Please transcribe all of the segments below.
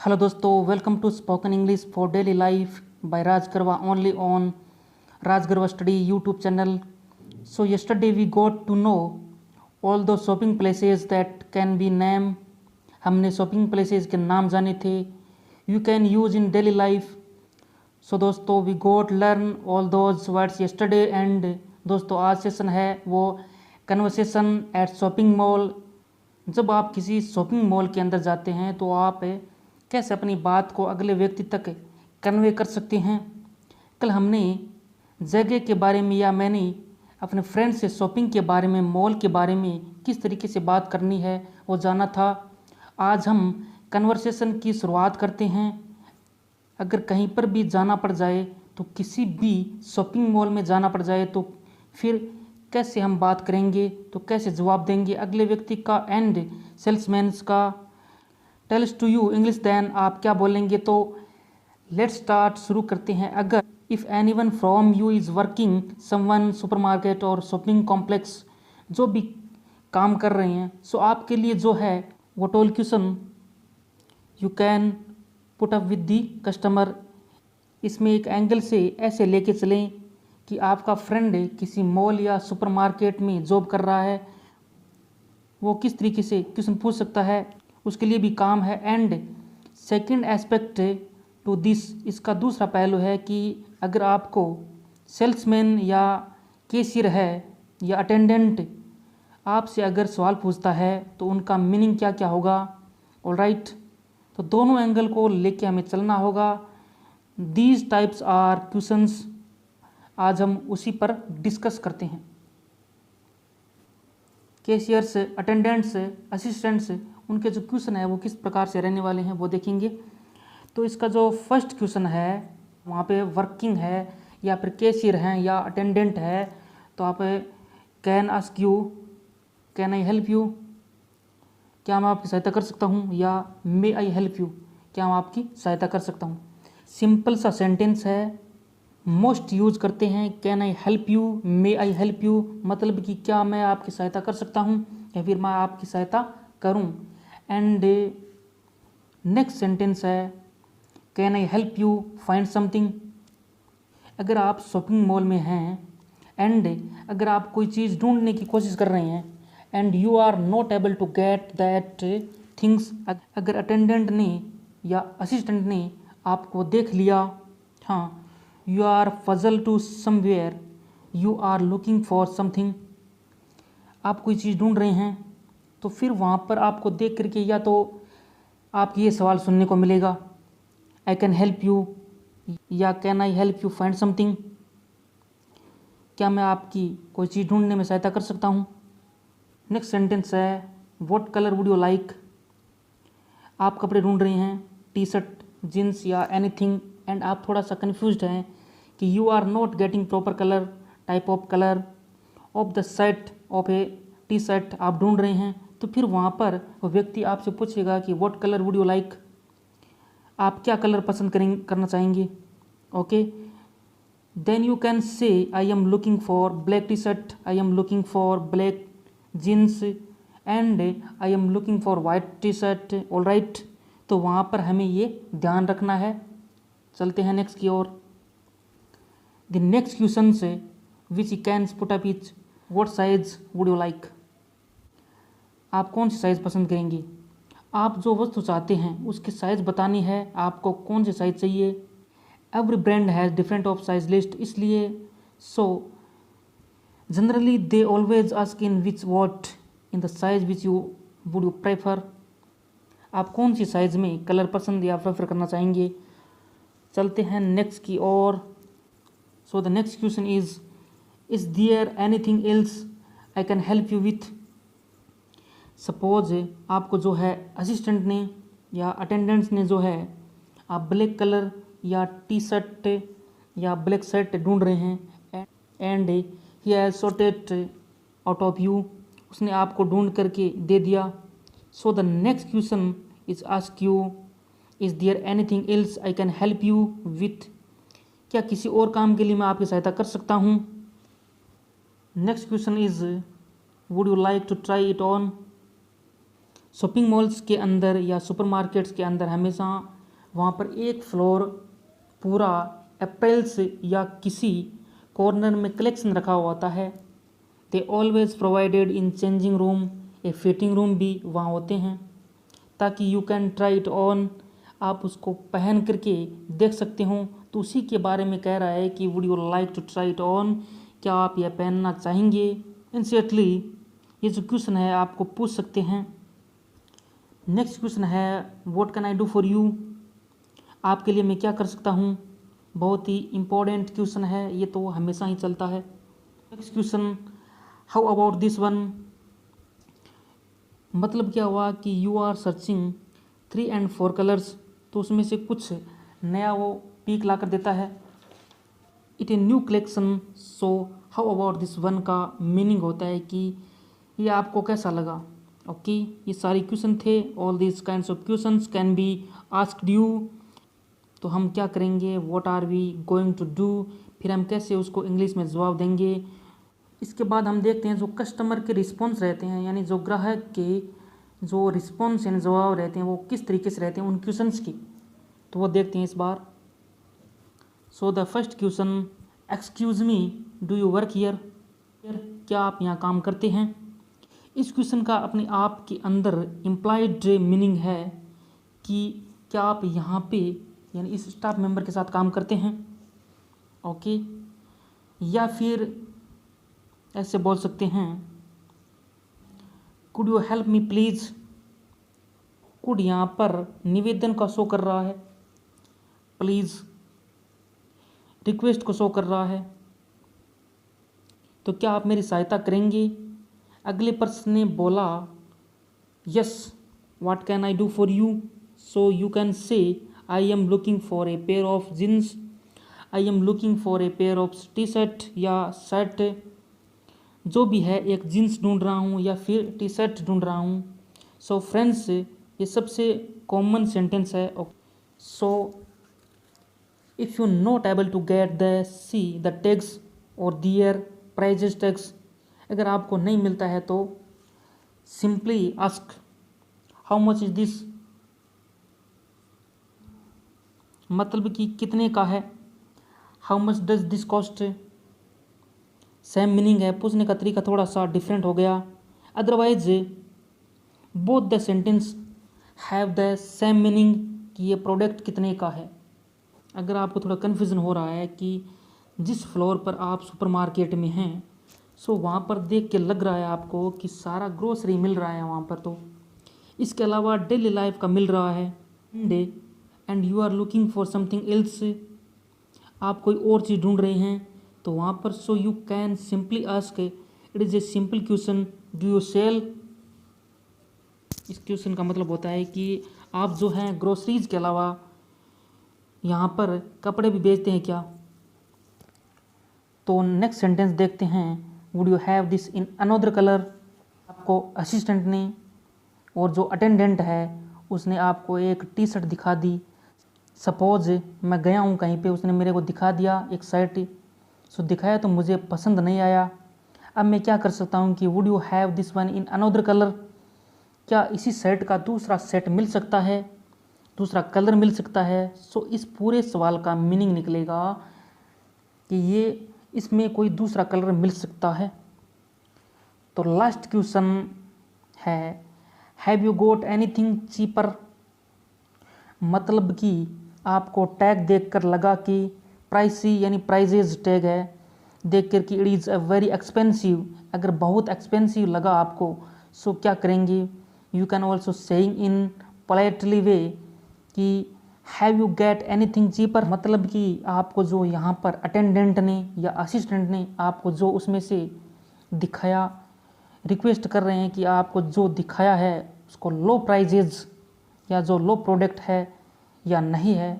Hello दोस्तों, welcome to spoken English for daily life by Raj Garwa only on Raj Garwa study YouTube channel. So yesterday we got to know all those shopping places that can be named. हमने shopping places के नाम जाने थे. You can use in daily life. So दोस्तों we got learn all those words yesterday and दोस्तों आज session है वो कन्वर्सेशन एट शॉपिंग मॉल. जब आप किसी शॉपिंग मॉल के अंदर जाते हैं तो आप कैसे अपनी बात को अगले व्यक्ति तक कन्वे कर सकते हैं. कल हमने जगह के बारे में या मैंने अपने फ्रेंड से शॉपिंग के बारे में, मॉल के बारे में किस तरीके से बात करनी है वो जाना था. आज हम कन्वर्सेशन की शुरुआत करते हैं. अगर कहीं पर भी जाना पड़ जाए तो किसी भी शॉपिंग मॉल में जाना पड़ जाए तो फिर कैसे हम बात करेंगे, तो कैसे जवाब देंगे अगले व्यक्ति का एंड सेल्समैन्स का. Tells to you English then आप क्या बोलेंगे. तो लेट्स स्टार्ट, शुरू करते हैं. अगर if any one from you is working someone supermarket और शॉपिंग कॉम्प्लेक्स, जो भी काम कर रहे हैं, सो आपके लिए जो है वो toll question you can put up with the customer. इसमें एक एंगल से ऐसे लेके चलें कि आपका फ्रेंड किसी मॉल या सुपरमार्केट में जॉब कर रहा है, वो किस तरीके से क्वेश्चन पूछ सकता है, उसके लिए भी काम है. And second aspect to this, इसका दूसरा पहलू है कि अगर आपको सेल्समैन या कैशियर है या अटेंडेंट आपसे अगर सवाल पूछता है तो उनका मीनिंग क्या क्या होगा. ऑलराइट, तो दोनों एंगल को लेके हमें चलना होगा. These types are questions. आज हम उसी पर डिस्कस करते हैं. कैशियर्स, अटेंडेंट्स, असिस्टेंट्स, उनके जो क्वेश्चन है वो किस प्रकार से रहने वाले हैं वो देखेंगे. तो इसका जो फर्स्ट क्वेश्चन है वहाँ पे वर्किंग है या फिर कैशियर हैं या अटेंडेंट है, तो आप can ask you, can I help you, क्या मैं आपकी सहायता कर सकता हूँ, या मे आई हेल्प यू, क्या मैं आपकी सहायता कर सकता हूँ. सिंपल सा सेंटेंस है, मोस्ट यूज करते हैं can I help you, may I help you, मतलब कि क्या मैं आपकी सहायता कर सकता हूँ या फिर मैं आपकी सहायता करूँ. एंड नेक्स्ट सेंटेंस है can I help you find something. अगर आप शॉपिंग मॉल में हैं एंड अगर आप कोई चीज़ ढूंढने की कोशिश कर रहे हैं and you are not able to get that things, अगर अटेंडेंट ने या असिस्टेंट ने आपको देख लिया, हाँ, you are puzzled to somewhere, you are looking for something, आप कोई चीज़ ढूंढ रहे हैं, तो फिर वहाँ पर आपको देख करके या तो आपको ये सवाल सुनने को मिलेगा आई कैन हेल्प यू या can I help you find something, क्या मैं आपकी कोई चीज़ ढूंढने में सहायता कर सकता हूँ. नेक्स्ट सेंटेंस है what colour would you like. आप कपड़े ढूंढ रहे हैं, टी शर्ट, जीन्स या एनीथिंग, एंड आप थोड़ा सा कन्फ्यूज्ड हैं कि you are not getting proper colour, type of colour of the shirt of a T shirt आप ढूंढ रहे हैं. तो फिर वहाँ पर वो व्यक्ति आपसे पूछेगा कि what colour would you like, आप क्या कलर पसंद करना चाहेंगे. Okay, then you can say I am looking for black T shirt, I am looking for black jeans and I am looking for white T shirt. All right, तो वहाँ पर हमें ये ध्यान रखना है. चलते हैं नेक्स्ट की ओर. द नेक्स्ट क्वेश्चन से which you can put up is what size would you like. आप कौन सी साइज़ पसंद करेंगे. आप जो वस्तु चाहते हैं उसकी साइज़ बतानी है, आपको कौन सी साइज़ चाहिए. Every brand has different of size list, इसलिए so generally they always ask in which what in the size which you would you prefer. आप कौन सी साइज़ में कलर पसंद या प्रेफर करना चाहेंगे. चलते हैं नेक्स्ट की ओर. So the next question is there anything else I can help you with. Suppose आपको जो है असिस्टेंट ने या अटेंडेंट्स ने जो है आप ब्लैक कलर या टी शर्ट या ब्लैक शर्ट ढूंढ रहे हैं and he has sorted out of you, उसने आपको ढूंढ करके दे दिया. So the next question is ask you is there anything else I can help you with, क्या किसी और काम के लिए मैं आपकी सहायता कर सकता हूँ. Next question is would you like to try it on. Shopping malls के अंदर या सुपरमार्केट्स के अंदर हमेशा वहाँ पर एक फ्लोर पूरा एप्पल्स या किसी कॉर्नर में कलेक्शन रखा हुआ होता है। They always provided in changing room, A fitting room भी वहाँ होते हैं ताकि you can try it on, आप उसको पहन करके देख सकते हो। तो उसी के बारे में कह रहा है कि would you like to try it on, क्या आप यह पहनना चाहेंगे। इंसिडेंटली ये जो क्वेश्चन है आपको पूछ सकते हैं। नेक्स्ट क्वेश्चन है what can I do for you, आपके लिए मैं क्या कर सकता हूँ। बहुत ही इम्पोर्टेंट क्वेश्चन है, ये तो हमेशा ही चलता है। Next question how about this one, मतलब क्या हुआ कि you are searching 3 and 4 colours, तो उसमें से कुछ नया वो पीक ला कर देता है। It a new collection, so how about this one का मीनिंग होता है कि ये आपको कैसा लगा। ओके ये सारी क्वेश्चन थे। All this kinds of questions can be asked you. तो हम क्या करेंगे, what are we going to do, फिर हम कैसे उसको इंग्लिश में जवाब देंगे। इसके बाद हम देखते हैं जो कस्टमर के रिस्पॉन्स रहते हैं, यानी जो ग्राहक के जो रिस्पॉन्स यानी जवाब रहते हैं वो किस तरीके से रहते हैं उन क्वेश्चंस की, तो वो देखते हैं इस बार। So the first question, excuse me do you work here, क्या आप यहाँ काम करते हैं। इस क्वेश्चन का अपने आप के अंदर इम्प्लाइड मीनिंग है कि क्या आप यहाँ पे यानी इस स्टाफ मेंबर के साथ काम करते हैं। ओके या फिर ऐसे बोल सकते हैं could you help me please. Could यहाँ पर निवेदन का शो कर रहा है, प्लीज़ रिक्वेस्ट को शो कर रहा है। तो क्या आप मेरी सहायता करेंगे। अगले पर्सन ने बोला yes what can I do for you, so you can say I am looking for a pair of jeans, I am looking for a pair of T shirt या शर्ट, जो भी है एक जीन्स ढूंढ रहा हूँ या फिर टी शर्ट ढूंढ रहा हूँ। सो फ्रेंड्स ये सबसे कॉमन सेंटेंस है। So if you not able to get the see the tags और दियर प्राइजेस टैग्स, अगर आपको नहीं मिलता है तो simply ask how much is this, मतलब कि कितने का है। How much does this cost, same meaning है, पूछने का तरीका थोड़ा सा डिफरेंट हो गया। Otherwise both the sentence have the same meaning कि ये प्रोडक्ट कितने का है। अगर आपको थोड़ा कन्फ्यूज़न हो रहा है कि जिस फ्लोर पर आप सुपरमार्केट में हैं सो वहाँ पर देख के लग रहा है आपको कि सारा ग्रोसरी मिल रहा है वहाँ पर, तो इसके अलावा डेली लाइफ का मिल रहा है डे, and you are looking for something else, आप कोई और चीज़ ढूंढ रहे हैं तो वहाँ पर so you can simply ask it is a simple question do you sell. इस क्वेश्चन का मतलब होता है कि आप जो हैं ग्रोसरीज के अलावा यहाँ पर कपड़े भी बेचते हैं क्या। तो नेक्स्ट सेंटेंस देखते हैं, would you have this in another colour, आपको असिस्टेंट ने और जो अटेंडेंट है उसने आपको एक टी शर्ट दिखा दी। सपोज मैं गया हूँ कहीं पे, उसने मेरे को दिखा दिया एक शर्ट, सो दिखाया तो मुझे पसंद नहीं आया। अब मैं क्या कर सकता हूँ कि would you have this one in another colour, क्या इसी शर्ट का दूसरा सेट मिल सकता है, दूसरा कलर मिल सकता है। सो इस पूरे सवाल का मीनिंग निकलेगा कि ये इसमें कोई दूसरा कलर मिल सकता है। तो लास्ट क्वेश्चन है have you got anything cheaper, मतलब कि आपको टैग देखकर लगा कि प्राइसी यानी प्राइजेज टैग है, देख कर कि it is a very expensive, अगर बहुत एक्सपेंसिव लगा आपको सो क्या करेंगे। You can also saying in politely way कि have you get anything cheaper, मतलब कि आपको जो यहाँ पर अटेंडेंट ने या असिस्टेंट ने आपको जो उसमें से दिखाया, रिक्वेस्ट कर रहे हैं कि आपको जो दिखाया है उसको लो प्राइजेज या जो लो प्रोडक्ट है या नहीं है,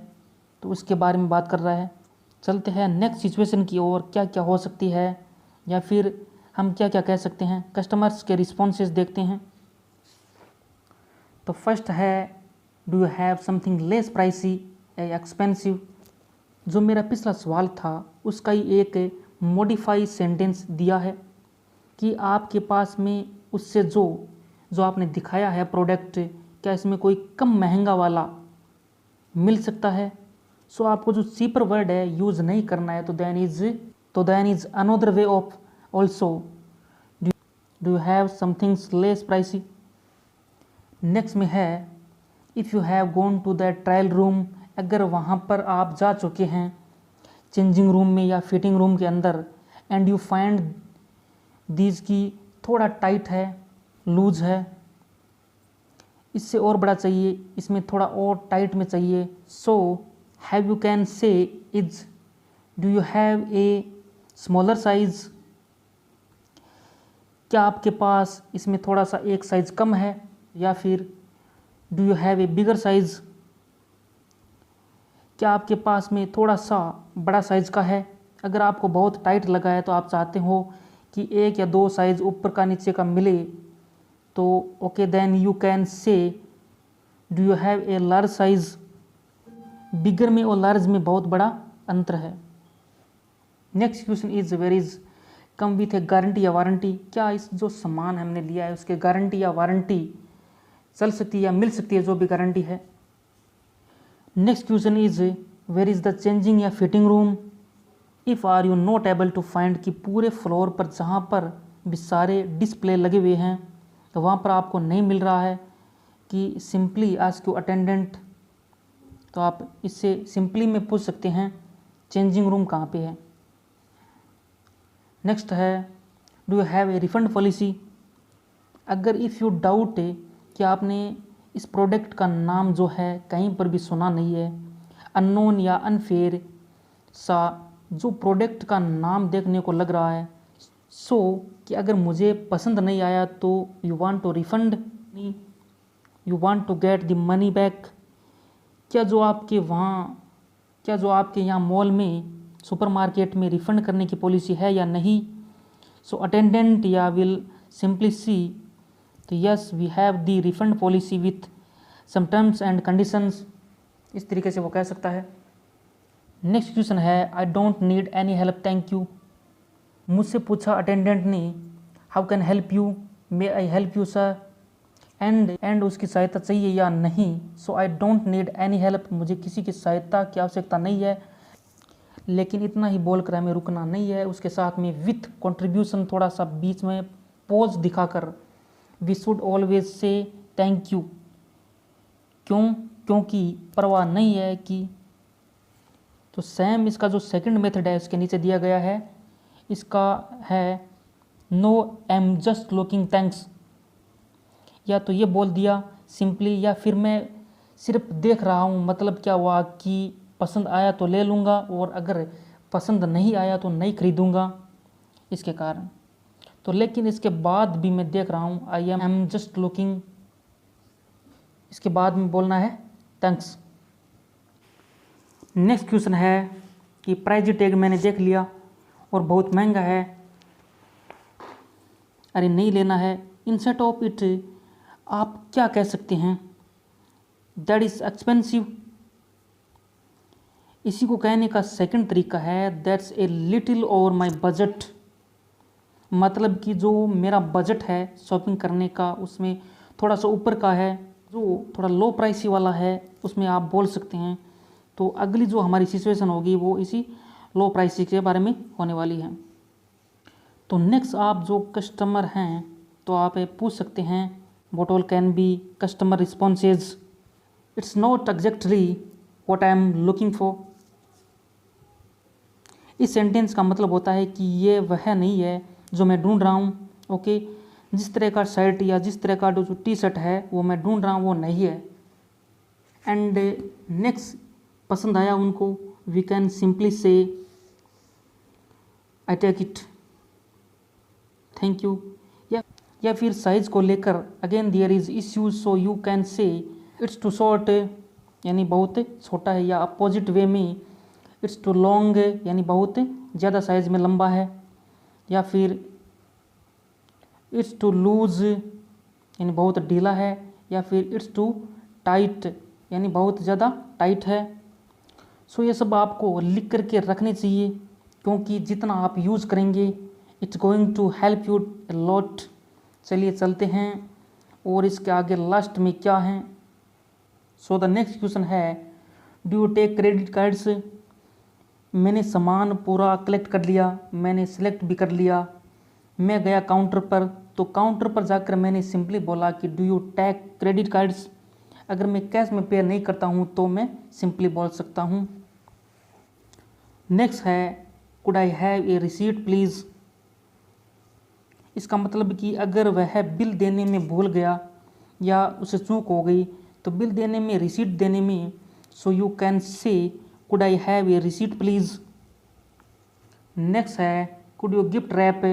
तो उसके बारे में बात कर रहा है। चलते हैं नेक्स्ट सिचुएशन की ओर, क्या क्या हो सकती है या फिर हम क्या क्या कह सकते हैं। कस्टमर्स के रिस्पॉन्सेस देखते हैं। तो फर्स्ट है do you have something less pricey expensive, जो मेरा पिछला सवाल था उसका ही एक मॉडिफाई सेंटेंस दिया है कि आपके पास में उससे जो जो आपने दिखाया है प्रोडक्ट, क्या इसमें कोई कम महंगा वाला मिल सकता है? सो आपको जो चीपर वर्ड है यूज़ नहीं करना है, तो then is another way of also do you have somethings less pricey. Next में है if you have gone to the trial room, अगर वहाँ पर आप जा चुके हैं चेंजिंग रूम में या फिटिंग रूम के अंदर, एंड यू फाइंड दीज की थोड़ा टाइट है, लूज है, इससे और बड़ा चाहिए, इसमें थोड़ा और टाइट में चाहिए। सो हैव यू कैन से is do you have a smaller size, क्या आपके पास इसमें थोड़ा सा एक साइज कम है, या फिर do you have A bigger size, क्या आपके पास में थोड़ा सा बड़ा साइज़ का है। अगर आपको बहुत टाइट लगा है तो आप चाहते हो कि एक या दो साइज़ ऊपर का नीचे का मिले, तो okay then you can say do you have a large size. Bigger में और लार्ज में बहुत बड़ा अंतर है। Next question is where is come with a guarantee या वारंटी, क्या इस जो सामान हमने लिया है उसके गारंटी या वारंटी चल सकती है या मिल सकती है, जो भी गारंटी है। Next question is where is the changing या fitting room if are you not able to find, कि पूरे फ्लोर पर जहाँ पर भी सारे डिस्प्ले लगे हुए हैं तो वहाँ पर आपको नहीं मिल रहा है, कि सिंपली आस्क यू अटेंडेंट, तो आप इससे सिंपली में पूछ सकते हैं चेंजिंग रूम कहाँ पे है। नेक्स्ट है do you have A refund policy, अगर इफ़ यू डाउट है कि आपने इस प्रोडक्ट का नाम जो है कहीं पर भी सुना नहीं है, अननोन या अनफेयर सा जो प्रोडक्ट का नाम देखने को लग रहा है, सो कि अगर मुझे पसंद नहीं आया तो you want to refund, you want to get the money back, क्या जो आपके यहाँ मॉल में सुपरमार्केट में रिफ़ंड करने की पॉलिसी है या नहीं। सो अटेंडेंट या विल सिंपली सी, तो yes we have the refund policy with some terms and conditions, इस तरीके से वो कह सकता है। नेक्स्ट क्वेश्चन है I don't need any help thank you, मुझसे पूछा अटेंडेंट ने how can help you, may I help you sir, and उसकी सहायता चाहिए या नहीं। So I don't need any help, मुझे किसी की सहायता की आवश्यकता नहीं है, लेकिन इतना ही बोलकर हमें रुकना नहीं है, उसके साथ में विथ कंट्रीब्यूशन थोड़ा सा बीच में पॉज दिखाकर we should always say thank you, क्योंकि परवाह नहीं है कि, तो सेम इसका जो सेकंड मेथड है उसके नीचे दिया गया है, इसका है no I am just looking thanks, या तो ये बोल दिया सिंपली, या फिर मैं सिर्फ देख रहा हूँ, मतलब क्या हुआ कि पसंद आया तो ले लूँगा और अगर पसंद नहीं आया तो नहीं खरीदूँगा इसके कारण। तो लेकिन इसके बाद भी मैं देख रहा हूँ आई एम जस्ट लुकिंग, इसके बाद में बोलना है थैंक्स। नेक्स्ट क्वेश्चन है कि प्राइस टैग मैंने देख लिया और बहुत महंगा है, अरे नहीं लेना है, इंस्टेड ऑफ इट आप क्या कह सकते हैं दैट इज़ एक्सपेंसिव, इसी को कहने का सेकंड तरीका है that's a little over my budget, मतलब कि जो मेरा बजट है शॉपिंग करने का उसमें थोड़ा सा ऊपर का है, जो थोड़ा लो प्राइसी वाला है उसमें आप बोल सकते हैं। तो अगली जो हमारी सिचुएशन होगी वो इसी लो प्राइसी के बारे में होने वाली है। तो नेक्स्ट आप जो कस्टमर हैं तो आप पूछ सकते हैं what all can be customer responses, it's not exactly what I am looking for। इस सेंटेंस का मतलब होता है कि ये वह नहीं है जो मैं ढूंढ रहा हूँ, ओके, जिस तरह का शर्ट या जिस तरह का जो टी शर्ट है वो मैं ढूंढ रहा हूँ वो नहीं है। एंड नेक्स्ट पसंद आया उनको, we can simply say I take it, thank you, या फिर साइज़ को लेकर again there is issues, so you can say it's too short, यानी बहुत छोटा है, या अपोजिट वे में इट्स टू लॉन्ग, यानी बहुत ज़्यादा साइज़ में लंबा है, या फिर इट्स टू लूज यानी बहुत ढीला है, या फिर इट्स टू टाइट यानी बहुत ज़्यादा टाइट है। सो ये सब आपको लिख करके रखने चाहिए, क्योंकि जितना आप यूज़ करेंगे it's going to help you lot. चलिए चलते हैं और इसके आगे लास्ट में क्या है। सो द नेक्स्ट क्वेश्चन है do you take credit cards. मैंने सामान पूरा कलेक्ट कर लिया, मैंने सेलेक्ट भी कर लिया, मैं गया काउंटर पर, तो काउंटर पर जाकर मैंने सिंपली बोला कि do you take credit cards. अगर मैं कैश में पे नहीं करता हूँ तो मैं सिंपली बोल सकता हूँ। नेक्स्ट है could I have a receipt please. इसका मतलब कि अगर वह बिल देने में भूल गया या उसे चूक हो गई तो बिल देने में, रिसीट देने में, so you can say could I have a receipt please. Next है could you gift wrap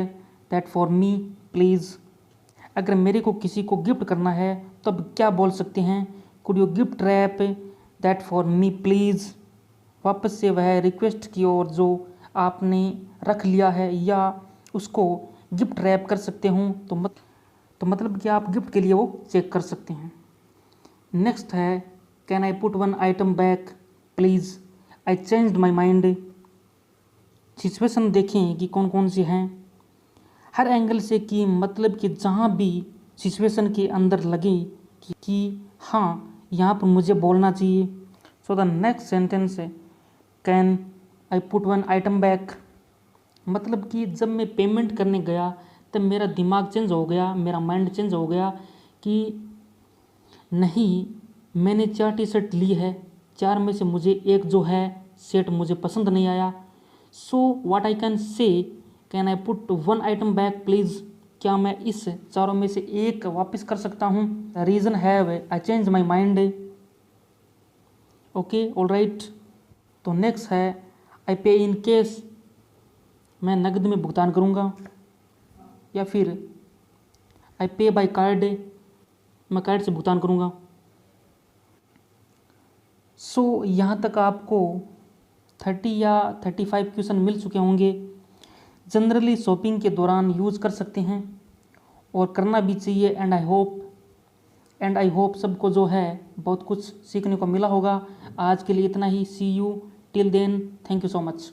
that for me please. अगर मेरे को किसी को गिफ्ट करना है तो अब क्या बोल सकते हैं, could you gift wrap that for me please. वापस से वह रिक्वेस्ट की ओर जो आपने रख लिया है या उसको गिफ्ट रैप कर सकते हो तो मतलब कि आप गिफ्ट के लिए वो चेक कर सकते हैं। नेक्स्ट है can I put one item back please, I changed my mind. Situation देखें कि कौन कौन सी हैं, हर एंगल से, कि मतलब कि जहाँ भी सिचुएशन के अंदर लगे कि हाँ यहाँ पर मुझे बोलना चाहिए। सो द नेक्स्ट सेंटेंस है can I put one item back. मतलब कि जब मैं पेमेंट करने गया तब मेरा दिमाग चेंज हो गया, मेरा माइंड चेंज हो गया कि नहीं, मैंने 4 टी शर्ट ली है, 4 में से मुझे एक जो है सेट मुझे पसंद नहीं आया। So what I can say can I put one item back please. क्या मैं इस चारों में से एक वापस कर सकता हूँ। Reason have I change my mind. Okay all right. तो नेक्स्ट है आई पे इन कैश, मैं नकद में भुगतान करूँगा, या फिर आई पे बाय कार्ड, मैं कार्ड से भुगतान करूँगा। सो यहाँ तक आपको 30 या 35 क्वेश्चन मिल चुके होंगे। जनरली शॉपिंग के दौरान यूज़ कर सकते हैं और करना भी चाहिए। एंड आई होप सबको जो है बहुत कुछ सीखने को मिला होगा। आज के लिए इतना ही। See you till then, thank you so much.